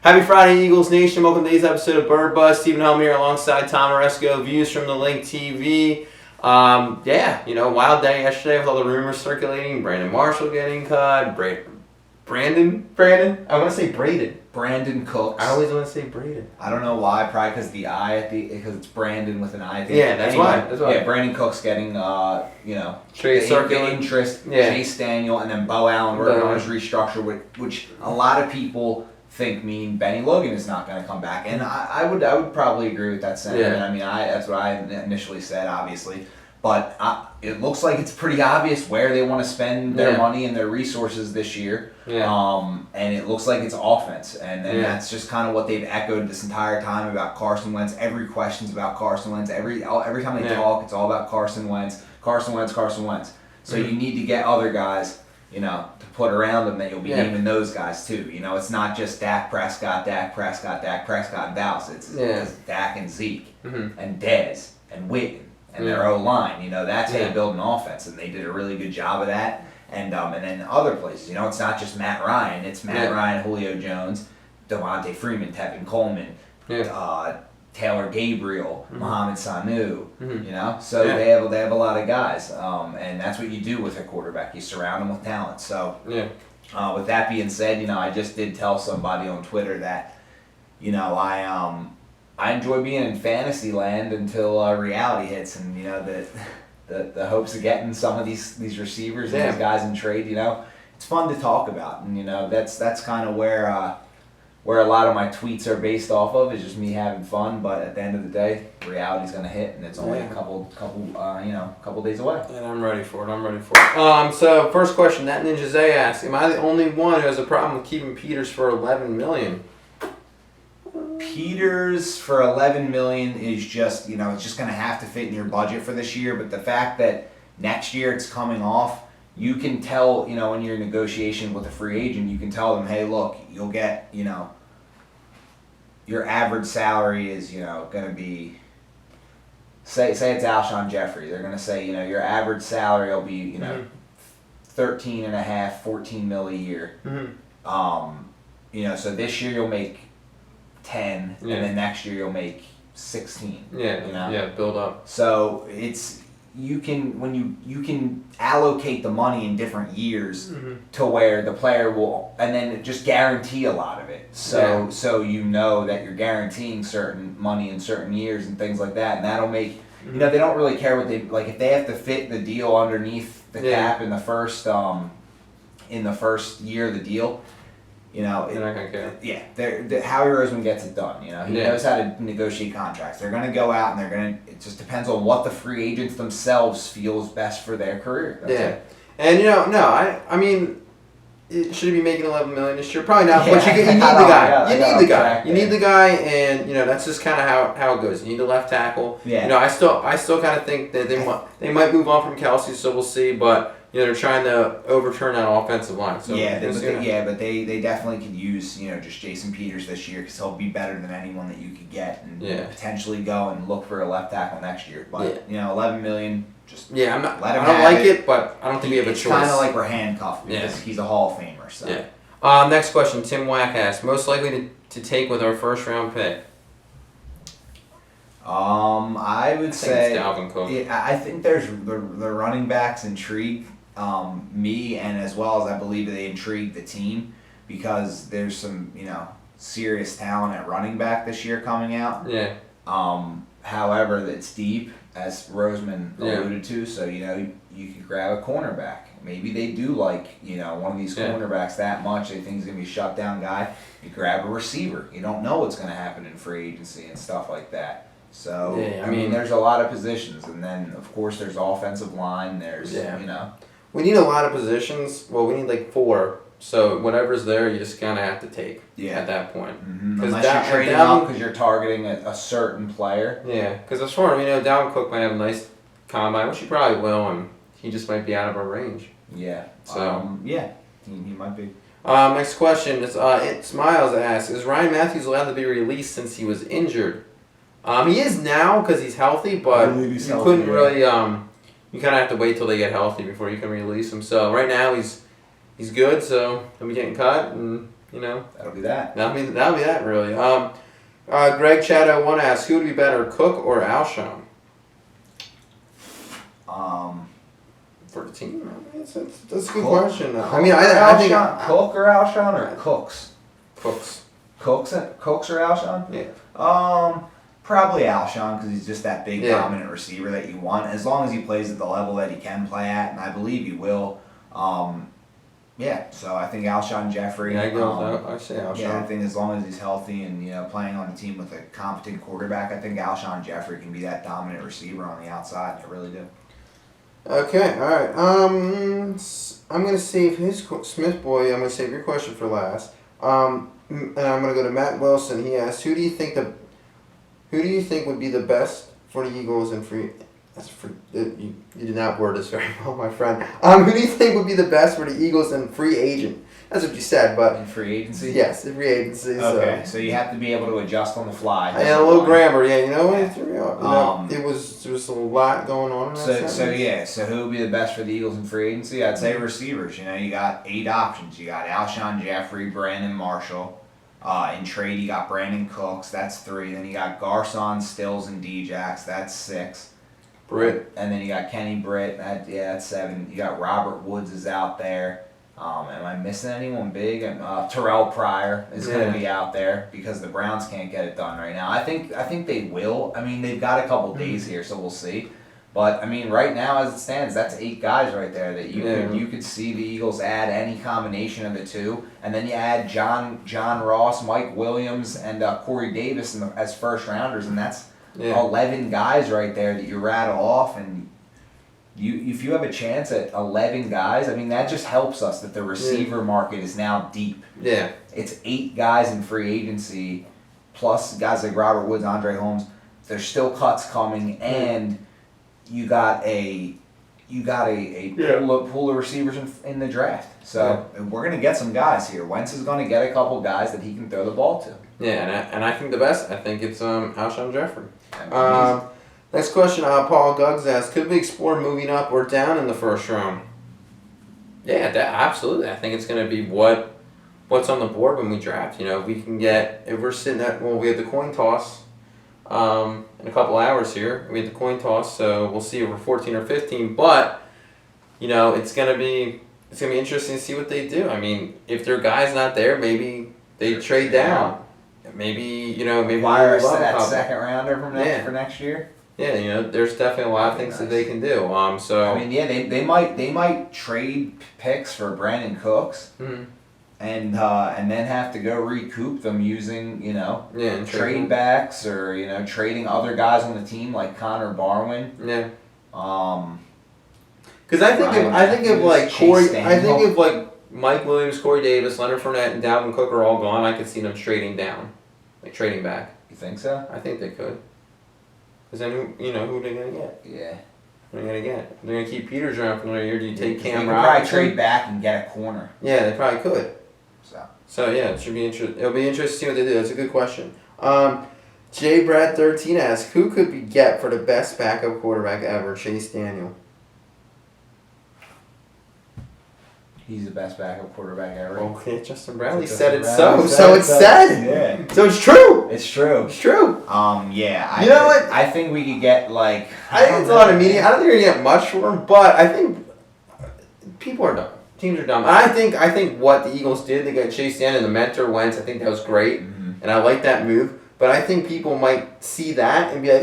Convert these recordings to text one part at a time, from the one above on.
Happy Friday, Eagles Nation. Welcome to today's episode of Bird Buzz. Stephen Hellmann here alongside Tom Aresco, Views from the Link TV. Wild day yesterday with all the rumors circulating. Brandon Marshall getting cut. Brandin? I want to say Braden. Brandin Cooks. I always want to say Braden. I don't know why. Probably because the I at the because it's Brandon with an I at the Yeah, that's why. Yeah, Brandin Cooks getting Trade circulating interest. Yeah. Chase Daniel and then Bo Allen working on his restructure, which a lot of people think mean Benny Logan is not going to come back, and I would probably agree with that sentiment. Yeah. I mean, that's what I initially said, obviously, but it looks like it's pretty obvious where they want to spend their money and their resources this year. Yeah. And it looks like it's offense, and that's just kind of what they've echoed this entire time about Carson Wentz. Every question's about Carson Wentz. Every time they talk, it's all about Carson Wentz. So you need to get other guys, to put around them that you'll be naming those guys too. It's not just Dak Prescott, and Dallas. It's Dak and Zeke and Dez and Witten and their O-line. That's how you build an offense, and they did a really good job of that. And then other places, it's not just Matt Ryan. It's Matt Ryan, Julio Jones, Devontae Freeman, Tevin Coleman, Taylor Gabriel, Mohamed Sanu. So they have a lot of guys, and that's what you do with a quarterback. You surround them with talent. So with that being said, I just did tell somebody on Twitter that I enjoy being in fantasy land until reality hits, and the hopes of getting some of these receivers and these guys in trade, it's fun to talk about, and that's kind of where a lot of my tweets are based off of, is just me having fun. But at the end of the day, reality's gonna hit, and it's only a couple days away. And I'm ready for it. So first question that Ninja Zay asked: am I the only one who has a problem with keeping Peters for $11 million? Peters for $11 million is just, it's just going to have to fit in your budget for this year. But the fact that next year it's coming off, you can tell, when you're in negotiation with a free agent, you can tell them, hey, look, you'll get, your average salary is, going to be, say it's Alshon Jeffrey. They're going to say, your average salary will be, 13 and a half, 14 mil a year. So this year you'll make 10, and then next year you'll make 16. Build up. So it's you can allocate the money in different years to where the player will, and then just guarantee a lot of it. So that you're guaranteeing certain money in certain years and things like that, and that'll make they don't really care what they like if they have to fit the deal underneath the cap in the first year of the deal. They're not gonna care. Yeah, Howie Roseman gets it done. He knows how to negotiate contracts. They're gonna go out and it just depends on what the free agents themselves feel is best for their career. That's it. And I mean, should he be making $11 million this year? Probably not. But you need the guy. You need the guy, and that's just kind of how it goes. You need a left tackle. Yeah. I still kind of think that they might move on from Kelsey, so we'll see. But they're trying to overturn that offensive line. So but they definitely could use just Jason Peters this year, because he'll be better than anyone that you could get, and potentially go and look for a left tackle next year. But $11 million. Just I don't like it, but I don't think we have a choice. It's kind of like we're handcuffed because he's a Hall of Famer. So. Next question, Tim Wack asked: most likely to take with our first round pick? I would say it's Dalvin Cook. Yeah, I think there's the running backs intrigue me, and as well as I believe they intrigue the team, because there's some serious talent at running back this year coming out. However, it's deep, as Roseman alluded to, so you could grab a cornerback. Maybe they do like one of these cornerbacks that much. They think he's gonna be a shutdown guy. You grab a receiver. You don't know what's gonna happen in free agency and stuff like that. So I mean, there's a lot of positions, and then of course there's offensive line. There's we need a lot of positions. Well, we need like 4. So whatever's there, you just kind of have to take at that point. Unless you're trading up because you're targeting a certain player. Yeah, because as far as Dalvin Cook might have a nice combine, which he probably will, and he just might be out of our range. Yeah. So he might be. Next question is Smiles asks: is Ryan Matthews allowed to be released since he was injured? He is now because he's healthy, but you couldn't really. You kind of have to wait till they get healthy before you can release him. So right now he's good, so he'll be getting cut, and You know, that'll be that. That'll be that really. Greg Chato one asks, who would be better, Cook or Alshon? For the team, I mean, that's a good question. I mean, I think Cook or Alshon or Cooks. Cooks or Alshon? Yeah. Probably Alshon because he's just that big dominant receiver that you want. As long as he plays at the level that he can play at, and I believe he will. So I think Alshon Jeffrey. Yeah, I say Alshon. Yeah, I think as long as he's healthy and playing on a team with a competent quarterback, I think Alshon Jeffrey can be that dominant receiver on the outside. I really do. Okay, all right. I'm gonna save Smith boy. I'm gonna save your question for last. And I'm gonna go to Matt Wilson. He asked, who do you think would be the best for the Eagles in free? You did not word this very well, my friend. Who do you think would be the best for the Eagles in free agent? That's what you said, but in free agency. Yes, in free agency. Okay, so you have to be able to adjust on the fly. Yeah, a little grammar. Yeah, you know what? It threw me off. There was a lot going on. In So who would be the best for the Eagles in free agency? I'd say receivers. You got 8 options. You got Alshon Jeffrey, Brandin Marshall. In trade, you got Brandon Cooks. That's 3. Then you got Garcon, Stills, and Djax. That's 6. Britt. And then you got Kenny Britt. That's 7. You got Robert Woods is out there. Am I missing anyone big? Terrell Pryor is going to be out there because the Browns can't get it done right now. I think they will. I mean, they've got a couple days here, so we'll see. But I mean, right now as it stands, that's 8 guys right there that you could see the Eagles add any combination of the 2, and then you add John Ross, Mike Williams, and Corey Davis as first rounders, and that's 11 guys right there that you rattle off, and if you have a chance at 11 guys, I mean that just helps us that the receiver market is now deep. Yeah, it's 8 guys in free agency, plus guys like Robert Woods, Andre Holmes. There's still cuts coming, and you got a pool of receivers in the draft. So we're gonna get some guys here. Wentz is gonna get a couple guys that he can throw the ball to. Yeah, and I think the best. I think it's Alshon Jeffrey. Next question, Paul Guggs asked, could we explore moving up or down in the first round? Yeah, absolutely. I think it's going to be what's on the board when we draft. We can get, if we're sitting at, we have the coin toss in a couple hours here. We have the coin toss, so we'll see if we're 14 or 15. But, it's going to be interesting to see what they do. I mean, if their guy's not there, maybe they trade down. Maybe, maybe wire that second rounder for next year. Yeah, there's definitely a lot of things that they can do. So I mean, they might trade picks for Brandon Cooks, and then have to go recoup them using trade backs or trading other guys on the team like Connor Barwin. Yeah. Because I think if Mike Williams, Corey Davis, Leonard Fournette, and Dalvin Cook are all gone, I could see them trading down, trading back. You think so? I think they could. Because then, who are they going to get? Yeah. Who are they going to get? They're going to keep Peters around for another year. Do you take Cam Robinson? They could probably trade back and get a corner. Yeah, they probably could. So yeah, it should be interesting. It'll be interesting to see what they do. That's a good question. J. Brad 13 asks, who could we get for the best backup quarterback ever? Chase Daniel. He's the best backup quarterback ever. Okay, Justin Bradley said it so. So it's said. Yeah. So it's true. It's true. It's true. Yeah. You know what? I think we could get I think it's a lot of media. I don't think you're gonna get much for him, but I think people are dumb. Teams are dumb. And I think what the Eagles did, they got Chase Daniel and the mentor Wentz. I think that was great, and I like that move. But I think people might see that and be like,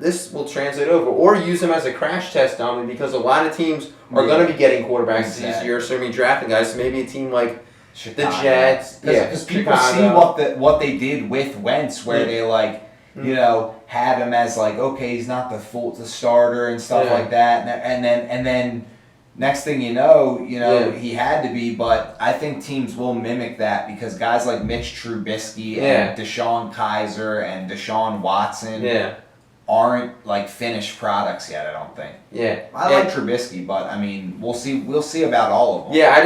this will translate over, or use him as a crash test dummy because a lot of teams are going to be getting quarterbacks this year, so they're going to be drafting guys. So maybe a team like Chicago. The Jets, because people see what they did with Wentz, where they had him as he's not the starter and stuff like that, and then. Next thing you know, he had to be, but I think teams will mimic that because guys like Mitch Trubisky and Deshaun Kaiser and Deshaun Watson aren't finished products yet. I don't think. Yeah, I like Trubisky, but I mean, we'll see about all of them. Yeah, I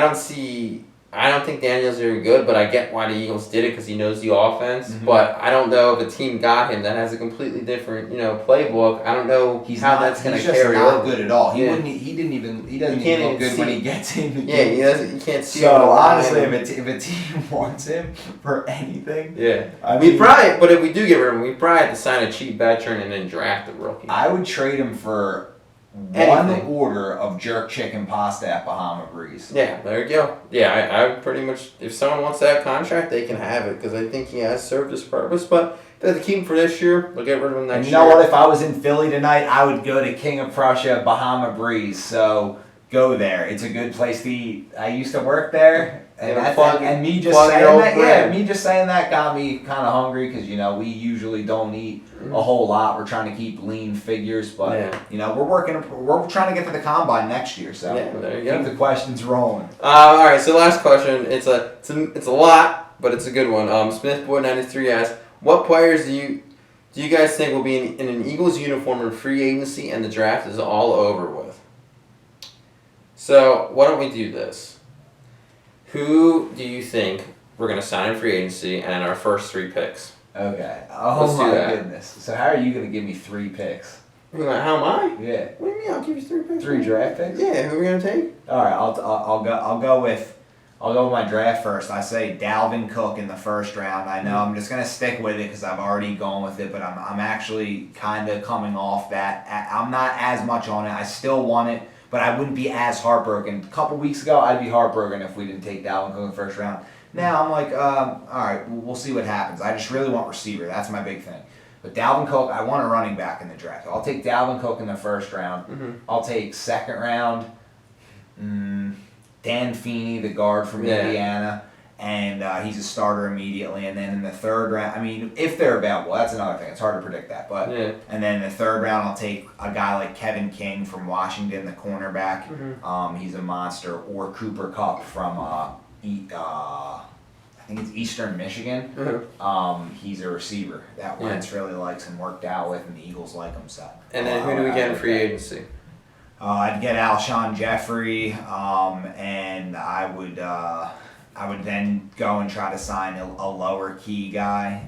don't see I don't think Daniel's very good, but I get why the Eagles did it because he knows the offense. Mm-hmm. But I don't know if a team got him that has a completely different, playbook. I don't know that's going to carry over. He's not good at all. He doesn't even look good when he gets in the game. You can't see. So honestly, if a team wants him for anything, but if we do get rid of him, we probably have to sign a cheap veteran and then draft a rookie. I would trade him for one order of jerk chicken pasta at Bahama Breeze. Yeah, there you go. Yeah, I pretty much, if someone wants that contract, they can have it because I think he has served his purpose. But if they have to keep him for this year, they'll get rid of him next year. You know what? If I was in Philly tonight, I would go to King of Prussia, Bahama Breeze. So go there. It's a good place to eat. I used to work there. And me just saying that got me kind of hungry because we usually don't eat a whole lot. We're trying to keep lean figures, but we're trying to get to the combine next year. So there you go. Keep the questions rolling. All right, so last question. It's a lot, but it's a good one. Smithboy93 asks, what players do you guys think will be in an Eagles uniform in free agency and the draft is all over with? So why don't we do this? Who do you think we're going to sign in free agency and our first 3 picks? Okay. Oh my goodness. So how are you going to give me 3 picks? How am I? Yeah. What do you mean? I'll give you 3 picks. 3 draft picks? Yeah. Who are we going to take? All right. I'll go with my draft first. I say Dalvin Cook in the first round. I know I'm just going to stick with it because I've already gone with it, but I'm actually kind of coming off that. I'm not as much on it. I still want it. But I wouldn't be as heartbroken. A couple weeks ago, I'd be heartbroken if we didn't take Dalvin Cook in the first round. Now I'm like, all right, we'll see what happens. I just really want receiver. That's my big thing. But Dalvin Cook, I want a running back in the draft. I'll take Dalvin Cook in the first round. Mm-hmm. I'll take second round, Dan Feeney, the guard from Indiana. And he's a starter immediately. And then in the third round, I mean, if they're available, that's another thing. It's hard to predict that. But and then in the third round, I'll take a guy like Kevin King from Washington, the cornerback. Mm-hmm. He's a monster. Or Cooper Kupp from I think it's Eastern Michigan. Mm-hmm. He's a receiver that Wentz really likes and worked out with, and the Eagles like him. So. And then who do we get in free agency? I'd get Alshon Jeffrey, and I would then go and try to sign a lower key guy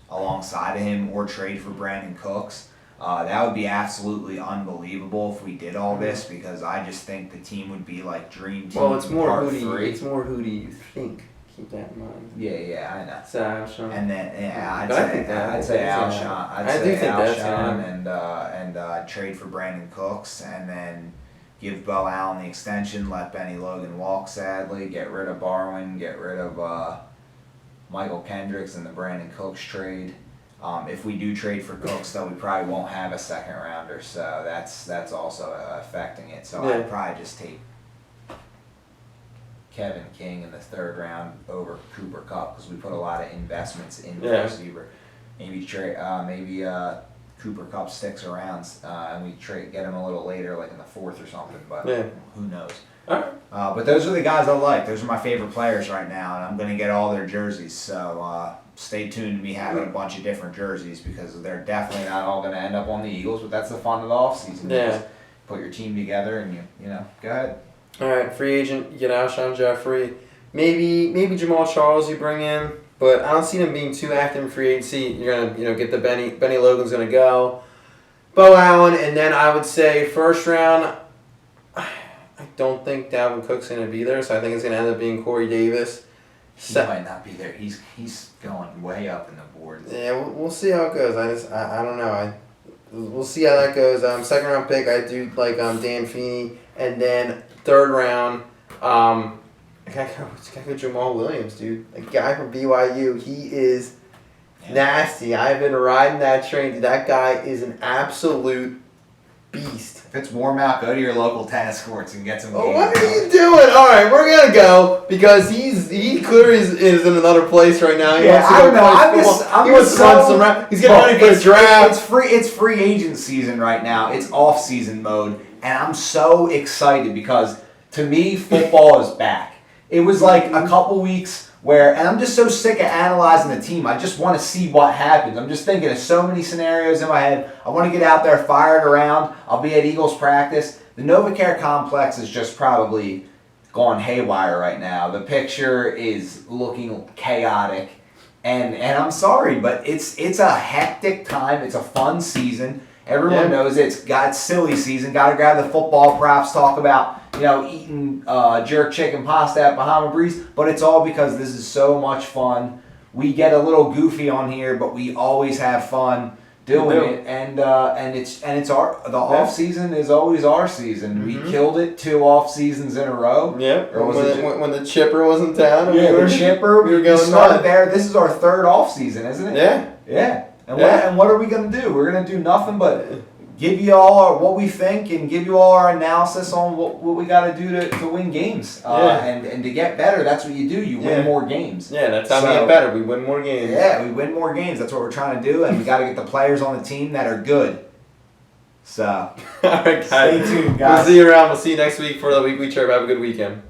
alongside of him or trade for Brandin Cooks. That would be absolutely unbelievable if we did all this because I just think the team would be like dream team. Well, it's more who do you think. Keep that in mind. Yeah, I know. So Alshon. And then I'd say Alshon. I'd say Alshon and trade for Brandin Cooks and then give Bo Allen the extension, let Benny Logan walk, sadly, get rid of Barwin, get rid of Michael Kendricks in the Brandin Cooks trade. If we do trade for Cooks, though, we probably won't have a second rounder, so that's also affecting it. So I'd probably just take Kevin King in the third round over Cooper Kupp because we put a lot of investments in the receiver. Maybe Cooper Kupp sticks around and we get him a little later, like in the fourth or something, but who knows. But those are the guys I like. Those are my favorite players right now, and I'm going to get all their jerseys. So stay tuned to me having a bunch of different jerseys because they're definitely not all going to end up on the Eagles, but that's the fun of the offseason. You just put your team together and you go ahead. All right, free agent, you get Alshon Jeffrey. Maybe Jamal Charles you bring in. But I don't see them being too active in free agency. You're gonna, get the Benny Logan's gonna go, Bo Allen, and then I would say first round. I don't think Dalvin Cook's gonna be there, so I think it's gonna end up being Corey Davis. He might not be there. He's going way up in the board. Yeah, we'll see how it goes. I don't know. We'll see how that goes. Second round pick, I do like Dan Feeney, and then third round. I gotta go Jamal Williams, dude. A guy from BYU. He is nasty. I've been riding that train. Dude, that guy is an absolute beast. If it's warm out, go to your local tennis courts and get some games. What are you doing? All right, we're gonna go because he clearly is in another place right now. I don't know. He's getting ready for the draft. It's free agent season right now. It's off season mode, and I'm so excited because to me, football is back. It was like a couple weeks and I'm just so sick of analyzing the team. I just want to see what happens. I'm just thinking of so many scenarios in my head. I want to get out there, fire it around. I'll be at Eagles practice. The NovaCare complex is just probably gone haywire right now. The picture is looking chaotic, and I'm sorry, but it's a hectic time. It's a fun season. Everyone knows it's silly season. Got to grab the football props, talk about eating jerk chicken pasta at Bahama Breeze, but it's all because this is so much fun. We get a little goofy on here, but we always have fun doing it, and the off season is always our season. Mm-hmm. We killed it 2 off seasons in a row. Yep. Or when the chipper was in town. The chipper. We started there. This is our 3rd off season, isn't it? Yeah. Yeah. And what are we gonna do? We're gonna do nothing but give you all what we think and give you all our analysis on what we got to do to win games and to get better. That's what you do. You win more games. Yeah, that's how we get better. We win more games. Yeah, we win more games. That's what we're trying to do, and we got to get the players on the team that are good. So, all right, guys. Stay tuned, guys. We'll see you around. We'll see you next week for the Weekly Chirp. Have a good weekend.